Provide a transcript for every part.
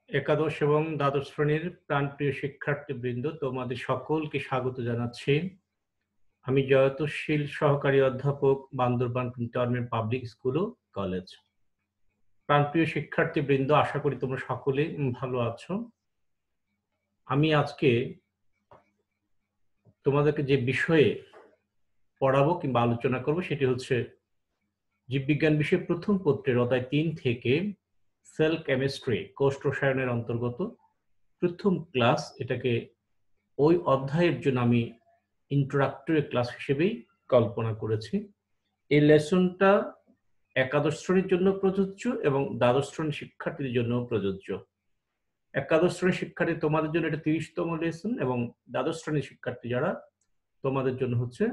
একাদশ এবং দ্বাদশ শ্রেণীর প্রাণপ্রিয় শিক্ষার্থীবৃন্দ, তোমাদের সকলকে স্বাগত জানাচ্ছি। আমি জয়তশীল সহকারী অধ্যাপক, বান্দরবান ইন্টারমিডিয়েট পাবলিক স্কুল ও কলেজ। প্রাণপ্রিয় শিক্ষার্থীবৃন্দ, আশা করি তোমরা সকলে ভালো আছো। আমি আজকে তোমাদেরকে যে বিষয়ে পড়াবো কিংবা আলোচনা করব সেটি হচ্ছে জীববিজ্ঞান বিষয়ে প্রথম পত্রের অধ্যায় 3 থেকে সেল কেমিস্ট্রি কোষ রসায়নের অন্তর্গত প্রথম ক্লাস। এটাকে ওই অধ্যায়ের জন্য আমি ইন্ট্রোডাক্টরি ক্লাস হিসেবেই কল্পনা করেছি। এই লেসনটা একাদশ শ্রেণীর জন্য প্রযোজ্য এবং দ্বাদশ শ্রেণীর শিক্ষার্থীদের জন্য প্রযোজ্য। একাদশ শ্রেণীর শিক্ষার্থী তোমাদের জন্য এটা 30তম লেসন এবং দ্বাদশ শ্রেণীর শিক্ষার্থী যারা তোমাদের জন্য হচ্ছে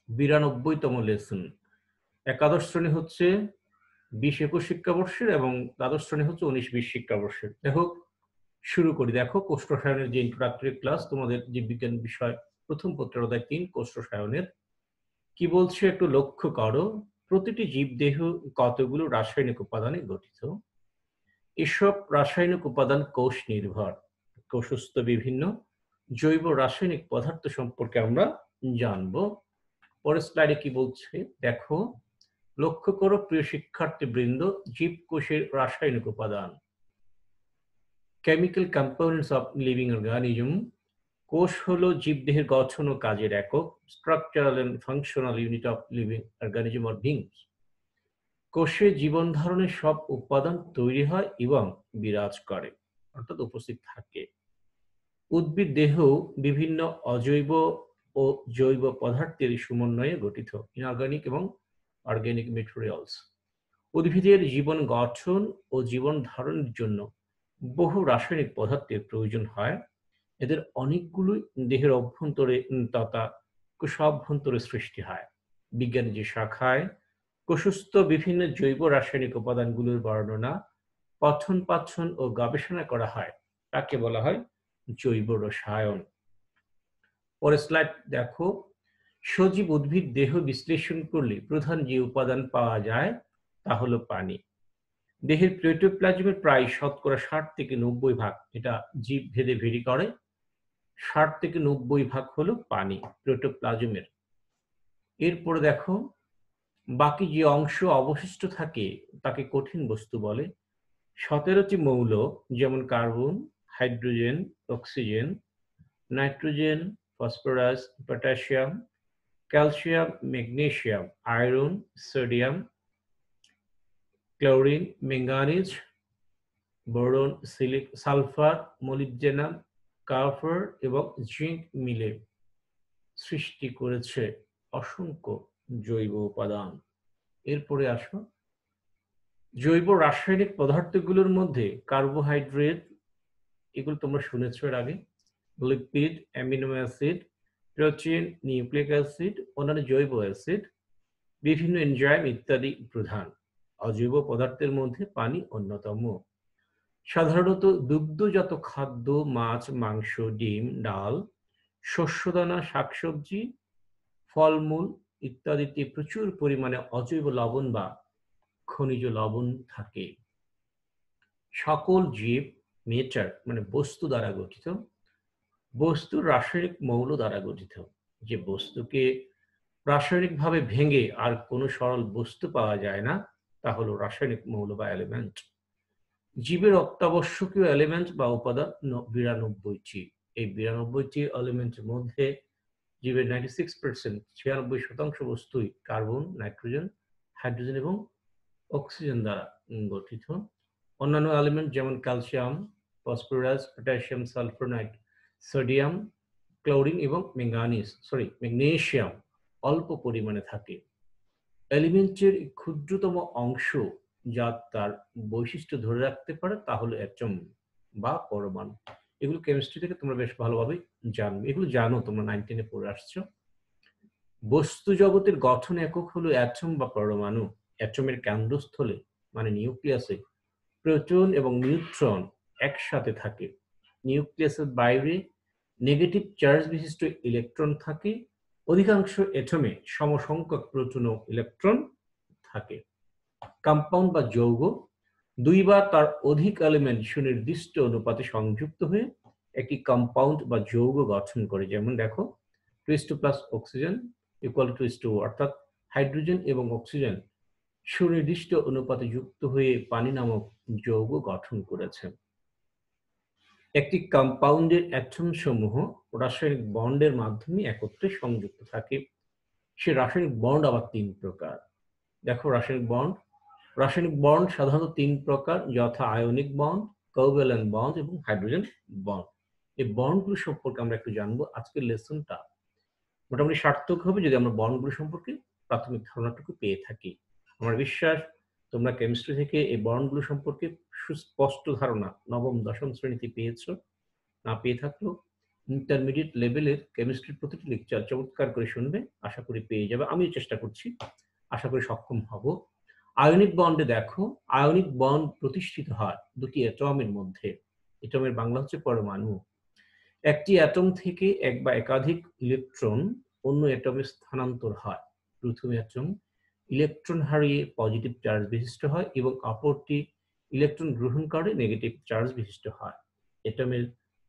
92তম লেসন। একাদশ শ্রেণী হচ্ছে 20-21 শিক্ষাবর্ষের এবং দ্বাদশ শ্রেণী হচ্ছে 19-20 শিক্ষাবর্ষের। দেখো শুরু করি। দেখো কোষ রসায়নের যে ইন্ট্রোডাক্টরি ক্লাস তোমাদের জীববিজ্ঞান বিষয় প্রথম পত্রের অধ্যায় 3 কোষ রসায়নের কি বলছে একটু লক্ষ্য করো। প্রতিটি জীবদেহ কতগুলো রাসায়নিক উপাদানে গঠিত। এসব রাসায়নিক উপাদান কোষ নির্ভর। কোষস্থ বিভিন্ন জৈব রাসায়নিক পদার্থ সম্পর্কে আমরা জানবো। পরের স্লাইডে কি বলছে দেখো, লক্ষ্য করো প্রিয় শিক্ষার্থীবৃন্দ, জীবকোষের রাসায়নিক উপাদান, chemical components of living organism. কোষ হলো জীবদেহের গঠন ও কাজের একক, structural and functional unit of living organism or beings. কোষে জীবন ধারণের সব উপাদান তৈরি হয় এবং বিরাজ করে, অর্থাৎ উপস্থিত থাকে। উদ্ভিদ দেহ বিভিন্ন অজৈব ও জৈব পদার্থের সমন্বয়ে গঠিত, ইনঅর্গানিক এবং অর্গানিক ম্যাটেরিয়ালস। উদ্ভিদের জীবন গঠন ও জীবন ধারণের জন্য বহু রাসায়নিক পদার্থের প্রয়োজন হয়। এদের অনেকগুলোই দেহের অভ্যন্তরে তথা কোষাভ্যন্তরে সৃষ্টি হয়। বিজ্ঞানের যে শাখায় কোষস্থ বিভিন্ন জৈব রাসায়নিক উপাদানগুলোর বর্ণনা, পঠন পাঠন ও গবেষণা করা হয় তাকে বলা হয় জৈব রসায়ন। পরের স্লাইড দেখো, সজীব উদ্ভিদ দেহ বিশ্লেষণ করলে প্রধান যে উপাদান পাওয়া যায় তা হলো পানি। দেহের প্রোটোপ্লাজমের প্রায় 60-90% এটা জীব ভেদে ভেরি করে। 60-90% হলো পানি প্রোটোপ্লাজমের। এরপরে দেখো, বাকি যে অংশ অবশিষ্ট থাকে তাকে কঠিন বস্তু বলে। 17টি মৌল যেমন carbon, hydrogen, oxygen, nitrogen, phosphorus, potassium, calcium, magnesium, iron, sodium, chlorine, manganese, boron, sulphur, molybdenum, copper এবং জিঙ্ক মিলে সৃষ্টি করেছে অসংখ্য জৈব উপাদান। এরপরে আসো, জৈব রাসায়নিক পদার্থগুলোর মধ্যে কার্বোহাইড্রেট, এগুলো তোমরা শুনেছো এর আগে, lipid, amino acid, protein, nucleic acid, অন্যান্য জৈব অ্যাসিড, বিভিন্ন এনজাইম ইত্যাদি প্রধান। অজৈব পদার্থের মধ্যে পানি অন্যতম। সাধারণত দুগ্ধজাত খাদ্য, মাছ, মাংস, ডিম, ডাল, শস্যদানা, শাকসবজি, ফলমূল ইত্যাদিতে প্রচুর পরিমাণে অজৈব লবণ বা খনিজ লবণ থাকে। সকল জীব মেটার মানে বস্তু দ্বারা গঠিত। বস্তু রাসায়নিক মৌল দ্বারা গঠিত। যে বস্তুকে রাসায়নিকভাবে ভেঙে আর কোনো সরল বস্তু পাওয়া যায় না তা হলো রাসায়নিক মৌল বা এলিমেন্ট। জীবের অত্যাবশ্যকীয় এলিমেন্ট বা উপাদান 92টি। এই 92টি এলিমেন্টের মধ্যে জীবের 96%, 96% বস্তুই কার্বন, নাইট্রোজেন, হাইড্রোজেন এবং অক্সিজেন দ্বারা গঠিত। অন্যান্য এলিমেন্ট যেমন calcium, phosphorus, potassium, sulphur, sodium, chlorine এবং ম্যাগনেসিয়াম অল্প পরিমাণে থাকে। এলিমেন্টের ক্ষুদ্রতম অংশ যা তার বৈশিষ্ট্য ধরে রাখতে পারে তা হলো অ্যাটম বা পরমাণু। এগুলো কেমিস্ট্রি থেকে তোমরা বেশ ভালোভাবে জানবে, এগুলো জানো, তোমরা 9-10 পড়ে আসছো। বস্তু জগতের গঠন একক হলো অ্যাটম বা পরমাণু। অ্যাটমের কেন্দ্রস্থলে মানে নিউক্লিয়াসে প্রোটন এবং নিউট্রন একসাথে থাকে। নিউক্লিয়াসের বাইরে নেগেটিভ চার্জ বিশিষ্ট ইলেকট্রন থাকে। অধিকাংশ অ্যাটমে সমসংখ্যক প্রোটন ও ইলেকট্রন থাকে। কম্পাউন্ড বা যৌগ, দুই বা তার অধিক এলিমেন্ট সুনির্দিষ্ট অনুপাতে সংযুক্ত হয়ে একটি কম্পাউন্ড বা যৌগ গঠন করে। যেমন দেখো 2:2 প্লাস অক্সিজেন ইকুয়াল টু 2:2, অর্থাৎ হাইড্রোজেন এবং অক্সিজেন সুনির্দিষ্ট অনুপাতে যুক্ত হয়ে পানি নামক যৌগ গঠন করেছে। একটি কম্পাউন্ডের অ্যাটম সমূহ রাসায়নিক বন্ডের মাধ্যমে একত্রে সংযুক্ত থাকে। সে রাসায়নিক বন্ড আবার 3 প্রকার। দেখো রাসায়নিক বন্ড সাধারণত 3 প্রকার, যথা আয়নিক বন্ড, কোভ্যালেন্ট বন্ড এবং হাইড্রোজেন বন্ড। এই বন্ডগুলো সম্পর্কে আমরা একটু জানবো। আজকের লেসনটা মোটামুটি সার্থক হবে যদি আমরা বন্ডগুলো সম্পর্কে প্রাথমিক ধারণাটুকু পেয়ে থাকি। আমার বিশ্বাস তোমরা কেমিস্ট্রি থেকে এই বন্ডগুলো সম্পর্কে সুস্পষ্ট ধারণা নবম দশম শ্রেণীতে পেয়েছো। না পেয়ে থাকলেও ইন্টারমিডিয়েট লেভেলের কেমিস্ট্রির প্রতিটি লেকচার চমৎকার করে শুনবে, আশা করি পেয়ে যাবে। আমিও চেষ্টা করছি, আশা করি সক্ষম হব। আয়নিক বন্ডে দেখো, আয়নিক বন্ড প্রতিষ্ঠিত হয় দুটি অ্যাটমের মধ্যে। অ্যাটমের বাংলা হচ্ছে পরমাণু। একটি অ্যাটম থেকে এক বা একাধিক ইলেকট্রন অন্য অ্যাটমে স্থানান্তর হয়। প্রথম অ্যাটম ইলেকট্রন হারিয়ে পজিটিভ চার্জ বিশিষ্ট হয় এবং অপরটি ইলেকট্রন গ্রহণ করে নেগেটিভ চার্জ বিশিষ্ট হয়। অ্যাটমের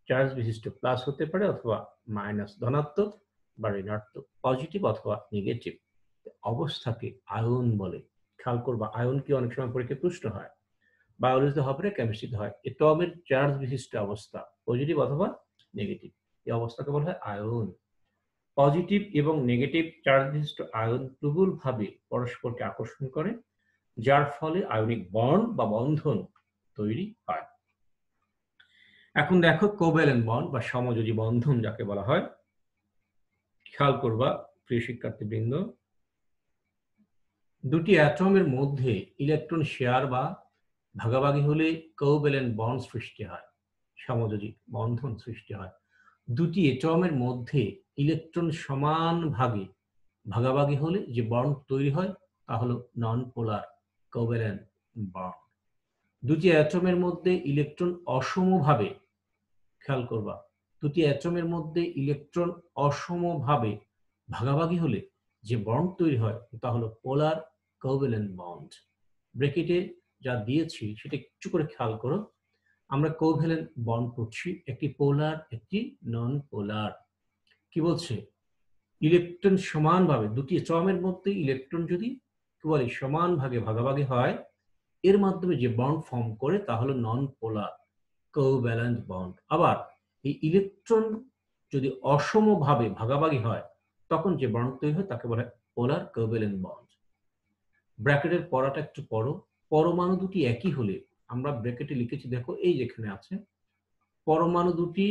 চার্জ বিশিষ্ট প্লাস হতে পারে অথবা মাইনাস, ধনাত্মক বা ঋণাত্মক, পজিটিভ অথবা নেগেটিভ অবস্থাকে আয়ন বলে। খেয়াল করবা, আয়ন কি অনেক সময় পরীক্ষায় প্রশ্ন হয়, বায়োলজিতে হবে না, কেমিস্ট্রিতে হয়। অ্যাটমের চার্জ বিশিষ্ট অবস্থা পজিটিভ অথবা নেগেটিভ, এই অবস্থাকে বলা হয় আয়ন। পজিটিভ এবং নেগেটিভ চার্জ বিশিষ্ট আয়ন প্রবলভাবে পরস্পরকে আকর্ষণ করে, যার ফলে আয়নিক বন্ড বা বন্ধন তৈরি হয়। এখন দেখো কোভ্যালেন্ট বন্ড বা সমযোজী বন্ধন যাকে বলা হয়। খেয়াল করবা প্রিয় শিক্ষার্থীবৃন্দ, দুটি অ্যাটমের মধ্যে ইলেকট্রন শেয়ার বা ভাগাভাগি হলে কোভ্যালেন্ট বন্ড সৃষ্টি হয়, সমযোজী বন্ধন সৃষ্টি হয়। দুটি অ্যাটমের মধ্যে ইলেকট্রন সমান ভাগে ভাগাভাগি হলে যে বন্ড তৈরি হয় তা হলো নন পোলার কোভ্যালেন্ট বন্ড। দুটি অ্যাটমের মধ্যে ইলেকট্রন অসমভাবে, খেয়াল করবা, দুটি অ্যাটমের মধ্যে ইলেকট্রন অসমভাবে ভাগাভাগি হলে যে বন্ড তৈরি হয় তা হলো পোলার কোভ্যালেন্ট বন্ড। ব্র্যাকেটে যা দিয়েছি সেটা একটু করে খেয়াল করো। আমরা কোভ্যালেন্ট বন্ড করছি, একটি পোলার একটি নন পোলার। কি বলছে? ইলেকট্রন সমানভাবে, দুটি অ্যাটমের মধ্যে ইলেকট্রন যদি কি বলে সমান ভাগে ভাগাভাগি হয়, এর মাধ্যমে যে বন্ড ফর্ম করে তা হলো নন পোলার কোভ্যালেন্ট বন্ড। আবার এই ইলেকট্রন যদি অসমভাবে ভাগাভাগি হয় তখন যে বন্ড তৈরি হয় তাকে বলা হয় পোলার কোভ্যালেন্ট বন্ড। ব্র্যাকেটের পড়াটা একটু পড়ো। পরমাণু দুটি একই হলে, আমরা ব্র্যাকেটে লিখেছি দেখো, এই যেখানে আছে, পরমাণু দুটি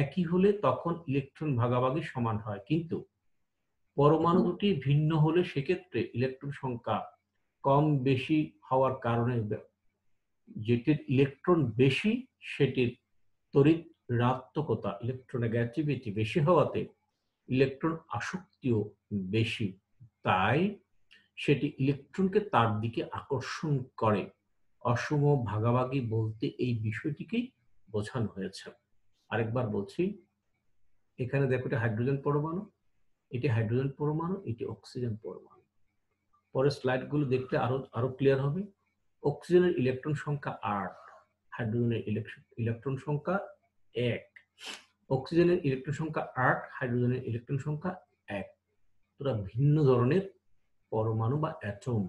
একই হলে তখন ইলেকট্রন ভাগাভাগি সমান হয়, কিন্তু পরমাণু দুটি ভিন্ন হলে সেক্ষেত্রে ইলেকট্রন সংখ্যা কম বেশি হওয়ার কারণে যেটির ইলেকট্রন বেশি সেটির তড়িৎ ঋণাত্মকতা, ইলেকট্রোনেগেটিভিটি বেশি হওয়াতে ইলেকট্রন আসক্তিও বেশি, তাই সেটি ইলেকট্রনকে তার দিকে আকর্ষণ করে। অসম ভাগাভাগি বলতে এই বিষয়টিকেই বোঝানো হয়েছে। আরেকবার বলছি, এখানে দেখো এটা হাইড্রোজেন পরমাণু, এটি হাইড্রোজেন পরমাণু, এটি অক্সিজেন পরমাণু। পরের স্লাইডগুলো দেখতে আরো ক্লিয়ার হবে। অক্সিজেনের ইলেকট্রন সংখ্যা 8, হাইড্রোজেনের ইলেকট্রন সংখ্যা 1। অক্সিজেনের ইলেকট্রন সংখ্যা 8, হাইড্রোজেনের ইলেকট্রন সংখ্যা 1। তোরা ভিন্ন ধরনের পরমাণু বা অ্যাটম।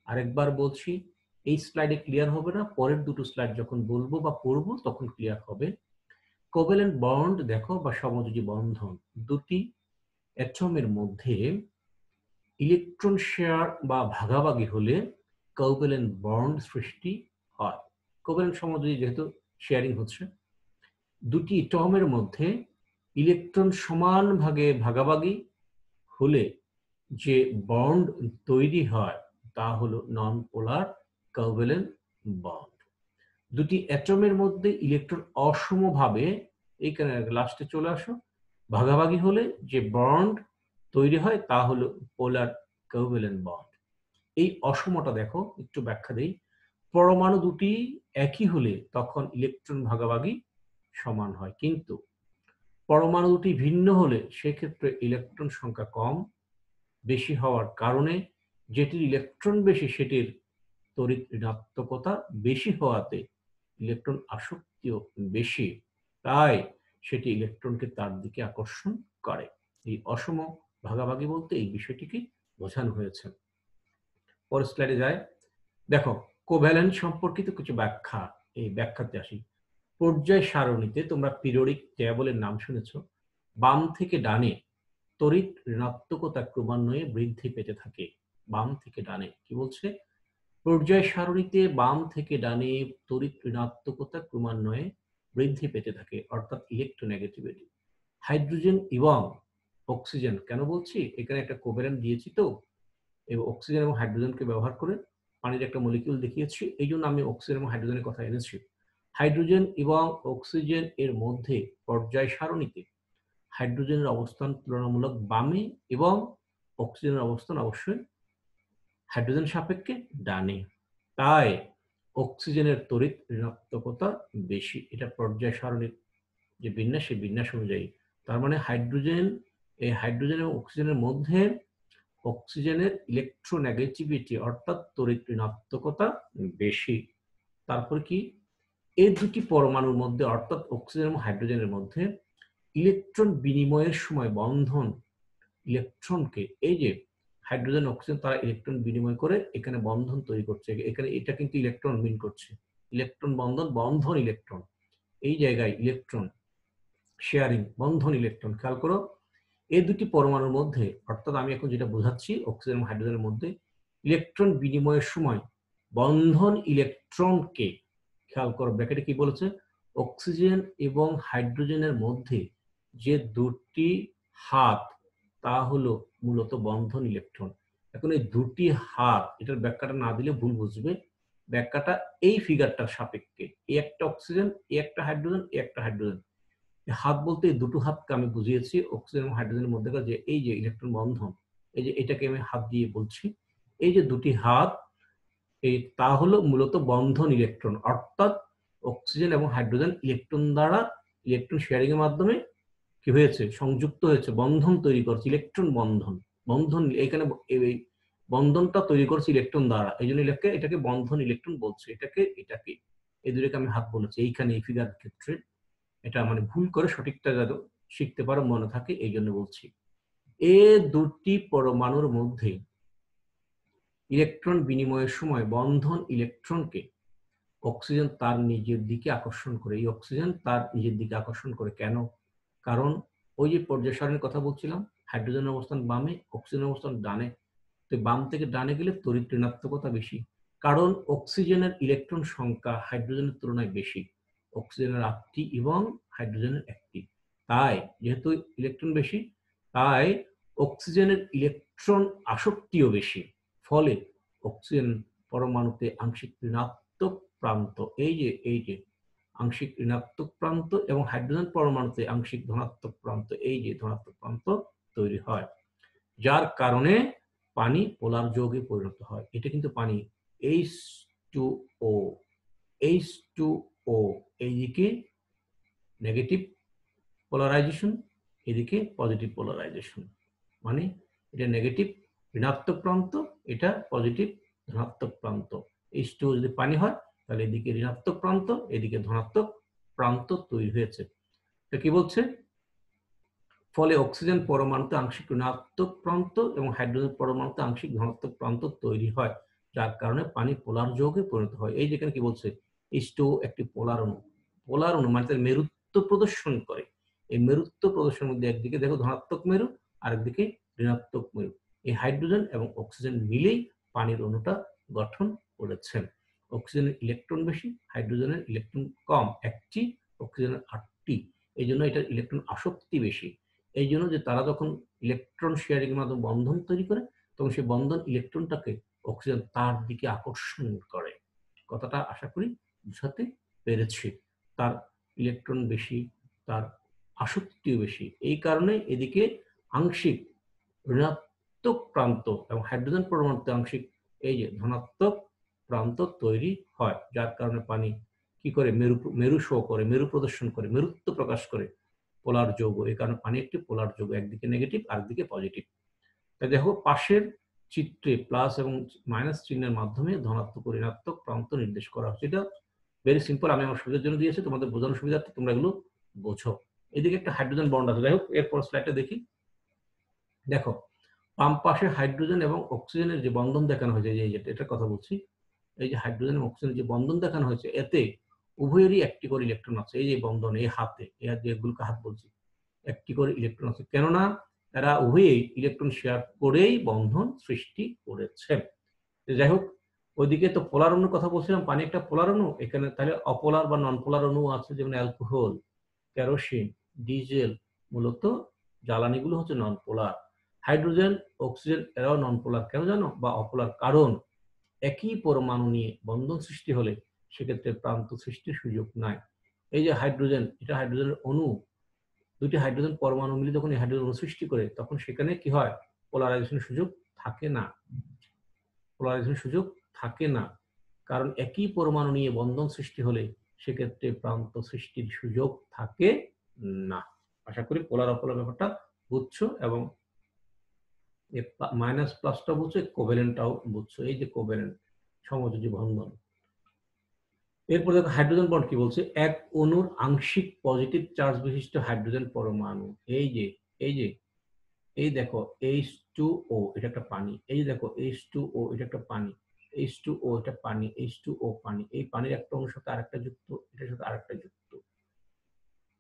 আরেকবার বলছি, এই স্লাইডে ক্লিয়ার হবে না, পরের দুটো স্লাইড যখন বলবো বা পড়বো তখন ক্লিয়ার হবে। কোভ্যালেন্ট বন্ড দেখো বা সমযোজী বন্ধন, দুটি অ্যাটমের মধ্যে ইলেকট্রন শেয়ার বা ভাগাভাগি হলে কোভ্যালেন্ট বন্ড সৃষ্টি হয়। কোভ্যালেন্ট সমযোজী যেহেতু শেয়ারিং হচ্ছে, দুটি অ্যাটমের মধ্যে ইলেকট্রন সমান ভাগে ভাগাভাগি হলে যে বন্ড তৈরি হয় তা হলো নন পোলার কোভ্যালেন্ট বন্ড। দুটি অ্যাটমের মধ্যে ইলেকট্রন অসমভাবে, এইখানে লাস্টে চলে আসো, ভাগাভাগি হলে যে বন্ড তৈরি হয় তা হলো পোলার কোভ্যালেন্ট বন্ড। এই অসমতা দেখো, একটু ব্যাখ্যা দেই। পরমাণু দুটি একই হলে তখন ইলেকট্রন ভাগাভাগি সমান হয়, কিন্তু পরমাণু দুটি ভিন্ন হলে সেক্ষেত্রে ইলেকট্রন সংখ্যা কম বেশি হওয়ার কারণে যেটির ইলেকট্রন বেশি সেটির তড়িৎ ঋণাত্মকতা বেশি হওয়াতে ইলেকট্রন আসক্তিও বেশি, তাই সেটি ইলেকট্রনকে তার দিকে আকর্ষণ করে। এই অসম ভাগাভাগি বলতে এই বিষয়টিকে বোঝানো হয়েছে। পরের স্লাইডে যায়। দেখো, কোভ্যালেন্ট সম্পর্কিত কিছু ব্যাখ্যা, এই ব্যাখ্যাতে আসি। পর্যায় সারণীতে তোমরা পিরিয়ডিক টেবলের নাম শুনেছ। বাম থেকে ডানে তড়িৎ ঋণাত্মকতা ক্রমান্বয়ে বৃদ্ধি পেতে থাকে। বাম থেকে ডানে কি বলছে? পর্যায় সারণীতে বাম থেকে ডানে তড়িৎ ঋণাত্মকতা ক্রমান্বয়ে বৃদ্ধি পেতে থাকে, অর্থাৎ ইলেকট্রোনেগেটিভিটি। হাইড্রোজেন এবং অক্সিজেন, কেন বলছি? এখানে একটা কোভ্যালেন্ট দিয়েছি তো, এবং অক্সিজেন এবং হাইড্রোজেনকে ব্যবহার করে পানির একটা মলিকিউল দেখিয়েছি, এই জন্য আমি অক্সিজেন এবং হাইড্রোজেনের কথা এনেছি। হাইড্রোজেন এবং অক্সিজেন এর মধ্যে পর্যায় সারণীতে হাইড্রোজেনের অবস্থান তুলনামূলক বামে এবং অক্সিজেনের অবস্থান অবশ্যই হাইড্রোজেন সাপেক্ষে ডানে। তাই অক্সিজেনের তড়িৎ ঋণাত্মকতা বেশি। এটা পর্যায় সারণীর যে বিন্যাস, সেই বিন্যাস অনুযায়ী। তার মানে হাইড্রোজেন, এই হাইড্রোজেন এবং অক্সিজেনের মধ্যে অক্সিজেনের ইলেকট্রোনেগেটিভিটি অর্থাৎ তড়িৎ ঋণাত্মকতা বেশি। তারপর কি? এই দুটি পরমাণুর মধ্যে অর্থাৎ অক্সিজেন এবং হাইড্রোজেনের মধ্যে ইলেকট্রন বিনিময়ের সময় বন্ধন ইলেকট্রনকে, এই যে হাইড্রোজেন অক্সিজেন তারা ইলেকট্রন বিনিময় করে এখানে বন্ধন তৈরি করছে, এখানে এটা কিন্তু ইলেকট্রন মিন করছে, ইলেকট্রন বন্ধন, বন্ধন ইলেকট্রন, এই জায়গায় ইলেকট্রন শেয়ারিং, বন্ধন ইলেকট্রন। খেয়াল করো, এই দুটি পরমাণুর মধ্যে অর্থাৎ আমি এখন যেটা বোঝাচ্ছি অক্সিজেন এবং হাইড্রোজেনের মধ্যে ইলেকট্রন বিনিময়ের সময় বন্ধন ইলেকট্রনকে, খেয়াল করো ব্র্যাকেটে কি বলেছে, অক্সিজেন এবং হাইড্রোজেনের মধ্যে যে দুটি হাত, তা হলো মূলত বন্ধন ইলেকট্রন। এখন এই দুটি হাত, এটার ব্যাখ্যাটা না দিলে ভুল বুঝবে। ব্যাখ্যাটা এই ফিগারটার সাপেক্ষে, এই একটা অক্সিজেন, এই একটা হাইড্রোজেন, এই একটা হাইড্রোজেন। হাত বলতে এই দুটো হাতকে আমি বুঝিয়েছি অক্সিজেন এবং হাইড্রোজেনের মধ্যে যে এই যে ইলেকট্রন বন্ধন, এই যে এটাকে আমি হাত দিয়ে বলছি, এই যে দুটি হাত, এই তা হলো মূলত বন্ধন ইলেকট্রন, অর্থাৎ অক্সিজেন এবং হাইড্রোজেন ইলেকট্রন দ্বারা, ইলেকট্রন শেয়ারিং এর মাধ্যমে কি হয়েছে, সংযুক্ত হয়েছে, বন্ধন তৈরি করছে, ইলেকট্রন বন্ধন। বন্ধন এখানে এই বন্ধনটা তৈরি করছে ইলেকট্রন দ্বারা, এই জন্য এটাকে বন্ধন ইলেকট্রন বলছে, এটাকে এই দুটোকে আমি হাত বলেছি এইখানে এই ফিগার ক্ষেত্রে। এটা মানে ভুল করে সঠিকটা যাতে শিখতে পারো, মনে থাকে, এই জন্য বলছি। এ দুটি পরমাণুর মধ্যে ইলেকট্রন বিনিময়ের সময় বন্ধন ইলেকট্রনকে অক্সিজেন তার নিজের দিকে আকর্ষণ করে, এই অক্সিজেন তার নিজের দিকে আকর্ষণ করে। কেন? কারণ ওই যে পর্যায় সারণীর কথা বলছিলাম, হাইড্রোজেনের অবস্থান বামে, অক্সিজেনের অবস্থান ডানে, তো বাম থেকে ডানে গেলে তড়িৎ ঋণাত্মকতা বেশি, কারণ অক্সিজেনের ইলেকট্রন সংখ্যা হাইড্রোজেনের তুলনায় বেশি, অক্সিজেনের 8টি এবং হাইড্রোজেনের 1টি। তাই যেহেতু ইলেকট্রন বেশি, তাই অক্সিজেনের ইলেকট্রন আসক্তিও বেশি, ফলে অক্সিজেন পরমাণুতে আংশিক ঋণাত্মক প্রান্ত, এই যে আংশিক ঋণাত্মক প্রান্ত, এবং হাইড্রোজেন পরমাণুতে আংশিক ধনাত্মক প্রান্ত, এই যে ধনাত্মক প্রান্ত তৈরি হয়, যার কারণে পানি পোলার যৌগে পরিণত হয়। এটা কিন্তু পানি H2O, H2O, এইদিকে নেগেটিভ পোলারাইজেশন, এদিকে পজিটিভ পোলারাইজেশন, মানে এটা নেগেটিভ ঋণাত্মক প্রান্ত, এটা পজিটিভ ধনাত্মক প্রান্ত। H2O যদি পানি হয় তাহলে এদিকে ঋণাত্মক প্রান্ত, এদিকে ধনাত্মক প্রান্ত তৈরি হয়েছে। এটা কি বলছে? ফলে অক্সিজেন পরমাণুতে আংশিক ঋণাত্মক প্রান্ত এবং হাইড্রোজেন পরমাণুতে আংশিক ধনাত্মক প্রান্ত তৈরি হয়, যার কারণে পানি পোলার যৌগে পরিণত হয়। এই যেখানে কি বলছে, H2O একটি পোলার অণু, পোলার অণু মানে তার মেরুত্ব প্রদর্শন করে। এই মেরুত্ব প্রদর্শনের মধ্যে একদিকে দেখো ধনাত্মক মেরু, আরেকদিকে ঋণাত্মক মেরু, এই হাইড্রোজেন এবং অক্সিজেন মিলেই পানির অণুটা গঠন করেছেন। অক্সিজেনের ইলেকট্রন বেশি, হাইড্রোজেনের ইলেকট্রন কম, 1টি, অক্সিজেনের 8টি, এই জন্য এটার ইলেকট্রন আসক্তি বেশি। এই জন্য যে তারা যখন ইলেকট্রন শেয়ারিং এর মাধ্যমে বন্ধন তৈরি করে, তখন সেই বন্ধন ইলেকট্রনটাকে অক্সিজেন তার দিকে আকর্ষণ করে। কথাটা আশা করি বুঝাতে পেরেছি। তার ইলেকট্রন বেশি, তার আসক্তিও বেশি, এই কারণে এদিকে আংশিক ঋণাত্মক প্রান্ত এবং হাইড্রোজেন পরমাণুতে আংশিক এই যে ধনাত্মক প্রান্ত তৈরি হয়, যার কারণে পানি কি করে, মেরু শো করে, মেরু প্রদর্শন করে, মেরুত্ব প্রকাশ করে, পোলার যৌগ। এই কারণে পানি একটি পোলার যৌগ, একদিকে নেগেটিভ আরেকদিকে পজিটিভ। তাই দেখো পাশের চিত্রে প্লাস এবং মাইনাস চিহ্নের মাধ্যমে ধনাত্মক ও ঋণাত্মক প্রান্ত নির্দেশ করা হচ্ছে। এটা ভেরি সিম্পল, আমি আমার সুবিধার জন্য দিয়েছি, তোমাদের বোঝানোর সুবিধার্থে তোমরা এগুলো বোঝো। এদিকে একটা হাইড্রোজেন বন্ড আছে। যাই হোক, এরপর স্লাইডটা দেখি। দেখো, বাম পাশে হাইড্রোজেন এবং অক্সিজেনের যে বন্ধন দেখানো হয়েছে, এই যে এটার কথা বলছি, এই যে হাইড্রোজেন এবং অক্সিজেনের যে বন্ধন দেখানো হয়েছে, এতে উভয়েরই একটি করে ইলেকট্রন আছে। এই যে বন্ধন, এই হাতে, এই যেগুলোকে হাত বলছি, একটি করে ইলেকট্রন আছে, কেননা এরা উভয়েই ইলেকট্রন শেয়ার করেই বন্ধন সৃষ্টি করেছে। যাই হোক, ওইদিকে তো পোলার অণুর কথা বলছিলাম, পানি একটা পোলার অণু, এখানে তাহলে অপোলার বা নন পোলার অণু আছে, যেমন অ্যালকোহল, কেরোসিন, ডিজেল, মূলত জ্বালানিগুলো হচ্ছে নন পোলার। হাইড্রোজেন, অক্সিজেন এরাও নন পোলার, কেন জানো, বা অপোলার, কারণ একই পরমাণু নিয়ে বন্ধন সৃষ্টি হলে সেক্ষেত্রে প্রান্ত সৃষ্টির সুযোগ নাই। এই যে হাইড্রোজেন, এটা হাইড্রোজেনের অণু, দুটি হাইড্রোজেন পরমাণু মিলে যখন এই হাইড্রোজেন অণু সৃষ্টি করে, তখন সেখানে কি হয়, পোলারাইজেশনের সুযোগ থাকে না। পোলারাইজেশনের সুযোগ থাকে না, কারণ একই পরমাণু নিয়ে বন্ধন সৃষ্টি হলে সেক্ষেত্রে প্রান্ত সৃষ্টির সুযোগ থাকে না। আশা করি পোলার অপোলার ব্যাপারটা বুঝছো, এবং মাইনাস প্লাসটা বুঝছো, কোভ্যালেন্টটাও বুঝছো। এই যে কোভ্যালেন্ট, সমযোজী বন্ধন। এরপর দেখো হাইড্রোজেন বন্ড কি বলছে, এক অণুর আংশিক পজিটিভ চার্জ বিশিষ্ট হাইড্রোজেন পরমাণু, এই যে এই যে এই দেখো H2O, এটা একটা পানি, এই যে দেখো H2O, এটা একটা পানি, H2O এটা পানি, H2O পানি, এই পানির একটা অণুর সাথে আরেকটা যুক্ত, এটার সাথে আরেকটা যুক্ত।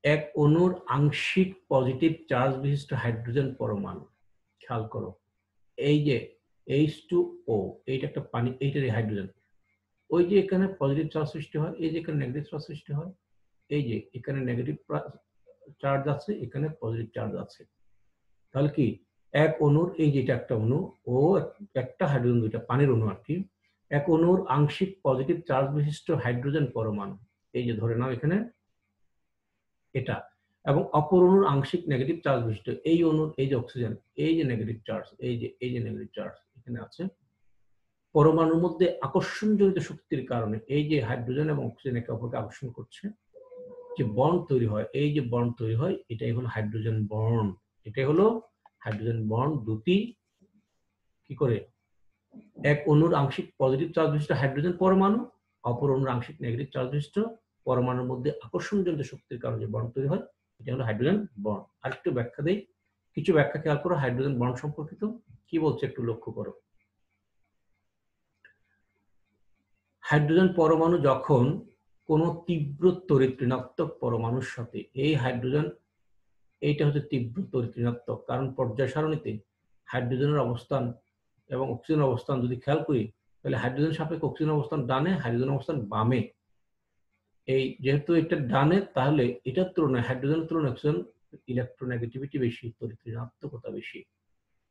এক অণুর আংশিক পজিটিভ চার্জ বিশিষ্ট হাইড্রোজেন পরমাণু, খেয়াল করো, এই যে H2O, এইটা একটা পানি, এইটার হাইড্রোজেন, ওই যে এখানে পজিটিভ চার্জ সৃষ্টি হয়, এই যে এখানে নেগেটিভ চার্জ সৃষ্টি হয়, এই যে এখানে নেগেটিভ চার্জ আছে, এখানে পজিটিভ চার্জ আছে। তাহলে কি, এক অণুর, এই যেটা একটা অণু, ও একটা হাইড্রোজেন, দুইটা পানির অণু আর কি, এক অণুর আংশিক পজিটিভ চার্জ বিশিষ্ট হাইড্রোজেন পরমাণু, এই যে ধরে নাও এখানে এটা, এবং অপর অণুর আংশিক নেগেটিভ চার্জ বিশিষ্ট এই অণুর, এই যে অক্সিজেন, এই যে নেগেটিভ চার্জ, এই যে নেগেটিভ চার্জ এখানে আছে, পরমাণুর মধ্যে আকর্ষণজনিত শক্তির কারণে এই যে হাইড্রোজেন এবং অক্সিজেন একে অপরকে আকর্ষণ করছে, যে বন্ড তৈরি হয়, এই যে বন্ড তৈরি হয়, এটাই হলো হাইড্রোজেন বন্ড। এটাই হলো হাইড্রোজেন বন্ড। দুটি কি করে, এক অণুর আংশিক পজিটিভ চার্জ বিশিষ্ট হাইড্রোজেন পরমাণু, অপর অণুর আংশিক নেগেটিভ চার্জ বিশিষ্ট পরমাণুর মধ্যে আকর্ষণজনিত শক্তির কারণে যে বন্ড তৈরি হয়, এটা হলো হাইড্রোজেন বন্ড। আরেকটু ব্যাখ্যা দেই, কিছু ব্যাখ্যা খেয়াল করো হাইড্রোজেন বন্ড সম্পর্কিত, কি বলছে একটু লক্ষ্য করো। হাইড্রোজেন পরমাণু যখন কোন তীব্র তড়িৎ ঋণাত্মক পরমাণুর সাথে, এই হাইড্রোজেন, এইটা হচ্ছে তীব্র তড়িৎ ঋণাত্মক, কারণ পর্যায় সারণীতে হাইড্রোজেনের অবস্থান এবং অক্সিজেনের অবস্থান যদি খেয়াল করি, তাহলে হাইড্রোজেন সাপেক্ষে অক্সিজেন অবস্থান ডানে, হাইড্রোজেন অবস্থান বামে। এই যেহেতু এটা ডানে, তাহলে এটার তুলনায় হাইড্রোজেনের তুলনায় অক্সিজেন ইলেকট্রোনেগেটিভিটি বেশি, তড়িৎ ঋণাত্মকতা বেশি।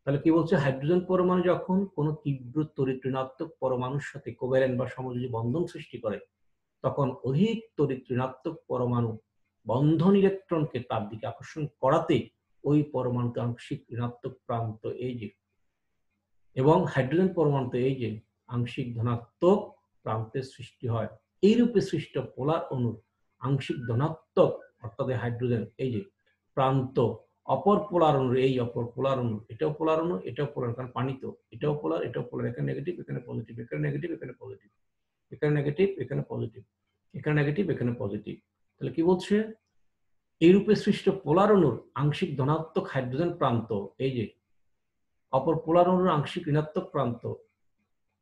তাহলে কি বলছে, হাইড্রোজেন পরমাণু যখন কোন তীব্র তড়িৎ ঋণাত্মক পরমাণুর সাথে কোভ্যালেন্ট বা সমযোজী বন্ধন সৃষ্টি করে, তখন অধিক তড়িৎ ঋণাত্মক পরমাণু বন্ধন ইলেকট্রনকে তার দিকে আকর্ষণ করাতে ওই পরমাণুতে আংশিক ঋণাত্মক প্রান্ত, এই যে, এবং হাইড্রোজেন পরমাণুতে এই যে আংশিক ধনাত্মক প্রান্তের সৃষ্টি হয়। এই রূপে সৃষ্ট পোলার অণুর আংশিক ধনাত্মক, অর্থাৎ হাইড্রোজেন এই যে প্রান্ত, অপর পোলার অণুর, এই অপর পোলার অণু, এটাও পোলার অণু, এটাও পোলার, কারণ পানি তো, এটাও পোলার, এটাও পোলার, এখানে নেগেটিভ, এখানে পজিটিভ, এখানে নেগেটিভ, এখানে পজিটিভ, এখানে নেগেটিভ, এখানে পজিটিভ, এখানে নেগেটিভ, এখানে পজিটিভ। তাহলে কি বলছে, এই রূপে সৃষ্ট পোলার অণুর আংশিক ধনাত্মক হাইড্রোজেন প্রান্ত, এই যে অপর পোলার অণুর আংশিক ঋণাত্মক প্রান্ত,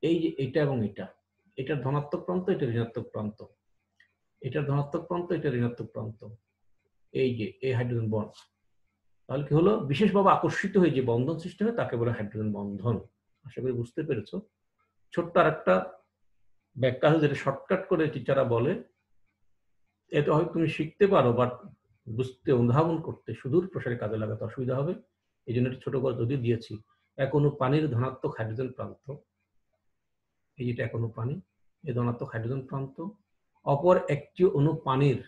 এই যে এটা এবং এটা, এটার ধনাত্মক প্রান্ত, এটা ঋণাত্মক প্রান্ত, এটার ধনাত্মক প্রান্ত, এটা ঋণাত্মক প্রান্ত, এই যে এই হাইড্রোজেন বন্ড। তাহলে কি হলো, বিশেষভাবে আকর্ষিত হয়ে যে বন্ধন সৃষ্টি হয় তাকে বলে হাইড্রোজেন বন্ধন। আশা করি বুঝতে পেরেছো। ছোট্ট আর একটা ব্যাখ্যা আছে, যেটা শর্টকাট করে টিচাররা বলে, এটা হয়তো তুমি শিখতে পারো, বাট বুঝতে, অনুধাবন করতে, সুদূর প্রসারে কাজে লাগাতে অসুবিধা হবে, এই জন্য ছোট করে যদি দিয়েছি। এক অণু পানির ধনাত্মক হাইড্রোজেন প্রান্ত, এই যেটা এক অণু পানি, এই ধনাত্মক হাইড্রোজেন প্রান্ত, অপর একটি অণু পানির,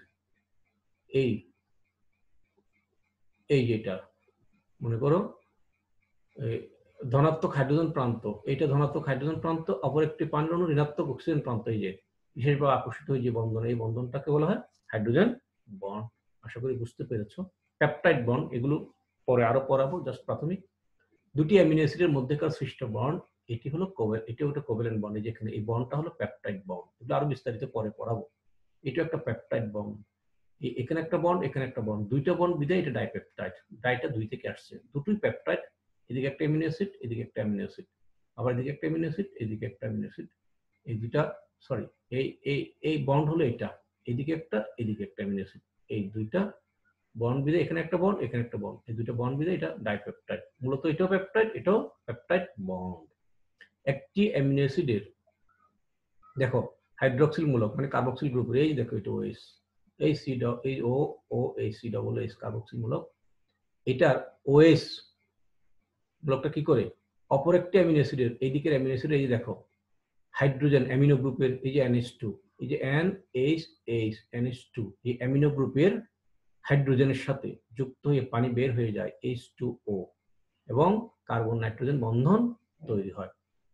এই এই যেটা মনে করো ধনাত্মক হাইড্রোজেন প্রান্ত, এইটা ধনাত্মক হাইড্রোজেন প্রান্ত, অপর একটি পানির অণু ঋণাত্মক অক্সিজেন প্রান্ত, এই যে বিশেষভাবে আকর্ষিত হয়ে যে বন্ধন, এই বন্ধনটাকে বলা হয় হাইড্রোজেন বন্ড। আশা করি বুঝতে পেরেছো। পেপটাইড বন্ড, এগুলো পরে আরো পড়াবো, জাস্ট প্রাথমিক। দুটি অ্যামিনো অ্যাসিডের মধ্যেকার সৃষ্ট বন্ড, এটি হলো এটা একটা কোভ্যালেন্ট বন্ড। এই যে এখানে এই বন্ডটা হলো পেপটাইড বন্ড। এগুলো আরো বিস্তারিত পরে পড়াবো। এটা একটা পেপটাইড বন্ড। এখানে একটা বন্ড, এখানে একটা বন্ড, দুইটা বন্ড বিধায় এটা ডাইপেপটাইড। ডাইটা দুই থেকে আসছে, দুটোই পেপটাইড। এদিকে একটা অ্যামিনো অ্যাসিড, এদিকে একটা অ্যামিনো অ্যাসিড, আবার এদিকে একটা অ্যামিনো অ্যাসিড, এদিকে একটা অ্যামিনো অ্যাসিড। এই দুইটা সরি এই এই এই বন্ড হলো এটা, এদিকে একটা, এদিকে একটা অ্যামিনো অ্যাসিড। এই দুইটা বন্ড বিধায় এখানে একটা বন্ড, এখানে একটা বন্ড, এই দুইটা বন্ড বিধায় এটা ডাইপেপটাইড। মূলত এটাও পেপটাইড, এটাও পেপটাইড বন্ড। একটি অ্যামিনো অ্যাসিডের দেখো হাইড্রোক্সিল মূলক মানে কার্বক্সিল গ্রুপের, এই দেখো এটা ওএস, এই সি এই ও ও এই সি ডবল এস কার্বক্সিল মূলক। এটার ওএস মূলকটা কি করে অপর একটি অ্যামিনো অ্যাসিডের এই দিকের অ্যামিনো অ্যাসিড, এই যে দেখো হাইড্রোজেন অ্যামিনো গ্রুপের এই যে NH2, এই যে NH NH2, এই অ্যামিনো গ্রুপের হাইড্রোজেনের সাথে যুক্ত হয়ে পানি বের হয়ে যায় H2O এবং কার্বন নাইট্রোজেন বন্ধন তৈরি হয়।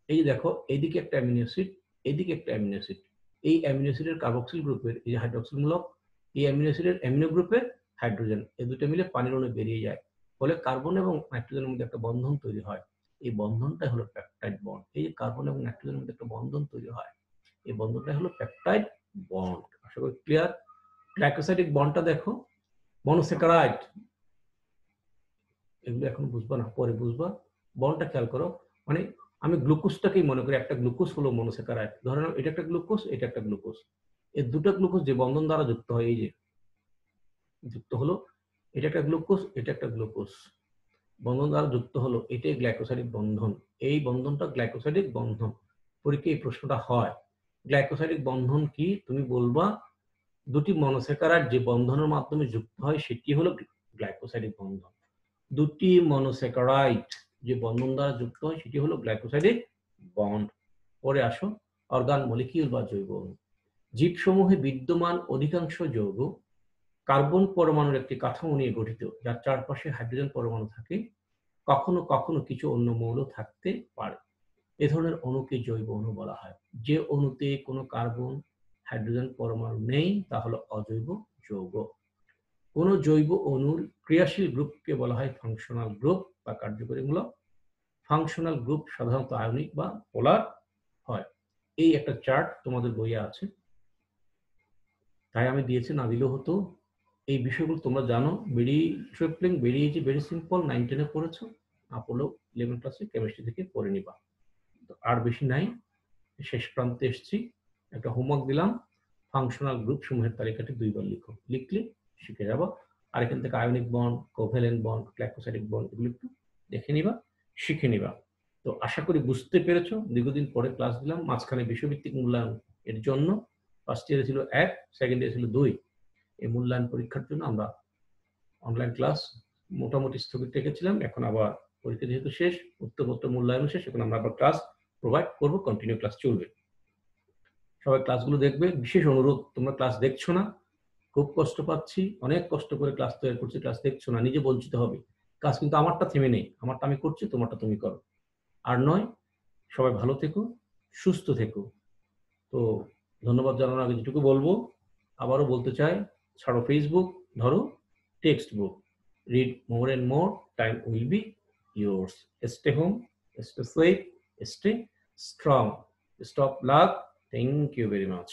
এই যে দেখো এইদিকে একটা অ্যামিনো অ্যাসিড, এইদিকে একটা অ্যামিনো অ্যাসিড, এই অ্যামিনো অ্যাসিডের কার্বক্সিল গ্রুপের এই যে হাইড্রোক্সিল মূলক, এই অ্যামিনো অ্যাসিডের অ্যামিনো গ্রুপের হাইড্রোজেন, এই দুটো মিলে পানির অণু বেরিয়ে যায়, ফলে কার্বন এবং নাইট্রোজেনের মধ্যে একটা বন্ধন তৈরি হয়। এই বন্ধনটাই হলো পেপটাইড বন্ড। এই যে কার্বন এবং নাইট্রোজেনের মধ্যে একটা বন্ধন তৈরি হয়, এই বন্ধনটাই হলো পেপটাইড বন্ড। আশা করি ক্লিয়ার। গ্লাইকোসাইডিক বন্ডটা দেখো, মনোস্যাকারাইড, এগুলো এখন বুঝবা না, পরে বুঝবা। বন্ডটা খেয়াল করো, মানে আমি গ্লুকোজটাকেই মনে করি একটা গ্লুকোজ হলো মনোস্যাকারাইড। ধরে নাও এটা একটা গ্লুকোজ, এটা একটা গ্লুকোজ, এই দুটো গ্লুকোজ যে বন্ধন দ্বারা যুক্ত হয়, এই যে যুক্ত হলো, এটা একটা গ্লুকোজ, এটা একটা গ্লুকোজ, বন্ধন দ্বারা যুক্ত হলো, এটাই গ্লাইকোসাইডিক বন্ধন। এই বন্ধনটা গ্লাইকোসাইডিক বন্ধন। পরীক্ষায় এই প্রশ্নটা হয়, গ্লাইকোসাইডিক বন্ধন কি? তুমি বলবা দুটি মনোস্যাকারাইড যে বন্ধনের মাধ্যমে যুক্ত হয় সেটি হলো গ্লাইকোসাইডিক বন্ধন। দুটি মনোস্যাকারাইড যে বন্ধন দ্বারা যুক্ত হয় সেটি হলো গ্লাইকোসাইডিক বন্ড। পরে আসো অর্গান মলিকিউল বা জৈব অণু। জীবসমূহে বিদ্যমান অধিকাংশ যৌগ কার্বন পরমাণুর একটি কাঠামো নিয়ে গঠিত, যার চারপাশে হাইড্রোজেন পরমাণু থাকে। কখনো কখনো কিছু অন্য মৌল থাকতে পারে। এ ধরনের অণুকে জৈব অণু বলা হয়। যে অণুতে কোনো কার্বন হাইড্রোজেন পরমাণু নেই তা হলো অজৈব যৌগ। কোন জৈব অণুর ক্রিয়াশীল গ্রুপকে বলা হয় ফাংশনাল গ্রুপ বা কার্যকরী মূলক। ফাংশনাল গ্রুপ সাধারণত আয়নিক বা পোলার হয়। এই একটা চার্ট তোমাদের বইয়ে আছে, তাই আমি দিয়েছি, না দিলেও হতো। এই বিষয়গুলো তোমরা জানো, ট্রিপলিং বেরিয়েছে, ভেরি সিম্পল, 9-10 পড়েছো, না পড়লেও 11 ক্লাসে কেমিস্ট্রি থেকে পড়ে নিবা। আর বেশি নাই, শেষ প্রান্তে এসেছি। একটা হোমওয়ার্ক দিলাম, ফাংশনাল গ্রুপ সমূহের তালিকাটি 2 বার লিখো, লিখলে শিখে যাবো। আর এখান থেকে ionic bond, covalent bond, glycosidic bond এগুলো একটু দেখে নিবা, শিখে নিবা। তো আশা করি বুঝতে পেরেছো। দীর্ঘদিন পরে ক্লাস দিলাম, মাঝখানে বিষয়ভিত্তিক মূল্যায়ন এর জন্য ফার্স্ট ইয়ারে ছিল 1, সেকেন্ড ইয়ারে ছিল 2। এই মূল্যায়ন পরীক্ষার জন্য আমরা অনলাইন ক্লাস মোটামুটি স্থগিত রেখেছিলাম। এখন আবার পরীক্ষা যেহেতু শেষ, উত্তরপত্র মূল্যায়ন শেষ, এখন আমরা আবার ক্লাস প্রোভাইড করবো, কন্টিনিউ ক্লাস চলবে। সবাই ক্লাসগুলো দেখবে। বিশেষ অনুরোধ, তোমরা ক্লাস দেখছো না, খুব কষ্ট পাচ্ছি, অনেক কষ্ট করে ক্লাস তৈরি করছি, ক্লাস দেখছো না, নিজে বঞ্চিত হবে। কাজ কিন্তু আমারটা থেমে নেই, আমারটা আমি করছি, তোমারটা তুমি করো। আর নয়, সবাই ভালো থেকো, সুস্থ থেকো। তো ধন্যবাদ জানানোর আগে যেটুকু বলবো, আবারও বলতে চাই, ছাড়ো ফেসবুক, ধরো text book, read more and more, time will be yours. Stay home, stay safe, stay strong. Stop luck. Thank you very much.